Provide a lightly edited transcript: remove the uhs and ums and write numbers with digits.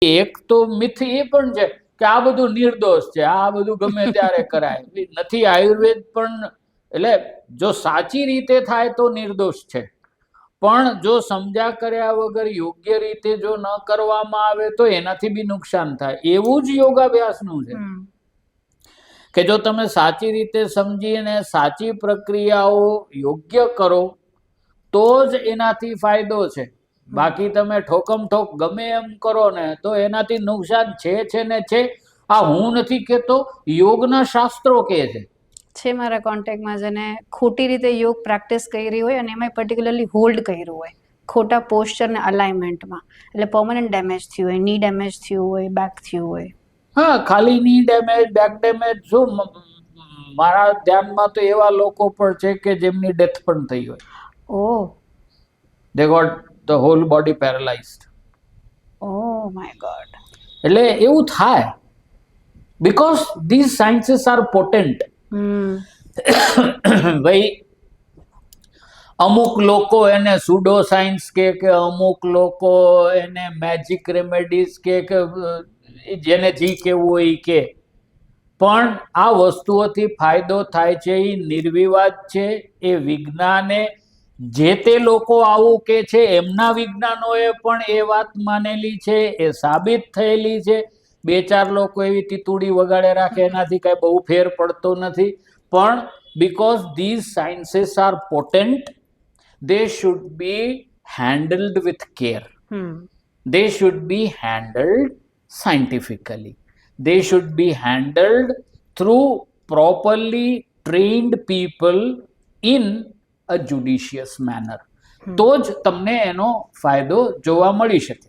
એક તો મિથ એ પણ છે કે આ બધું નિર્દોષ છે, આ બધું ગમે ત્યારે કરાય નથી. આયુર્વેદ પણ એટલે જો સાચી રીતે થાય તો નિર્દોષ છે, પણ જો સમજ્યા કર્યા વગર યોગ્ય રીતે જો ન કરવામાં આવે તો એનાથી બી નુકસાન થાય. એવું જ યોગાભ્યાસનું છે કે જો તમે સાચી રીતે સમજીને સાચી પ્રક્રિયાઓ યોગ્ય કરો તો જ એનાથી ફાયદો છે. બાકી તમે ઠોકમ ઠોક ગમે એમ કરો ને તો એનાથી નુકસાન છે ને છે. આ હું નથી કહેતો, યોગના શાસ્ત્રો કહે છે મારા કોન્ટેક્ટમાં જેને ખોટી રીતે યોગ પ્રેક્ટિસ કરી હોય અને એમાં પર્ટિક્યુલરલી હોલ્ડ કર્યું હોય ખોટા પોસ્ચર ને અલાઇનમેન્ટમાં, એટલે પરમનન્ટ ડેમેજ થયું હોય, ની ડેમેજ થયું હોય, બેક થયું હોય. હા, ખાલી ની ડેમેજ, બેક ડેમેજ શું, મારા ધ્યાનમાં તો એવા લોકો પણ છે કે જેમની ડેથ પણ થઈ હોય. ઓહ, they got the whole body paralyzed. oh my god. એટલે એવું થાય because these sciences are potent. ભાઈ અમુક લોકો એને સુડો સાયન્સ કે અમુક લોકો એને મેજિક રેમેડીઝ કે જેને જી કેવું હોય એ કે, પણ આ વસ્તુઓથી ફાયદો થાય છે એ નિર્વિવાદ છે. એ વિજ્ઞાને જે તે લોકો આવું કે છે એમના વિજ્ઞાનોએ પણ એ વાત માનેલી છે, એ સાબિત થયેલી છે. બે ચાર લોકો એવી તીતુડી વગાડે રાખે એનાથી કાંઈ બહુ ફેર પડતો નથી. પણ because these sciences are potent, they should be handled with care. They should be handled scientifically. They should be handled through properly trained people in a judicious manner. તો જ તમને એનો ફાયદો જોવા મળી શકે.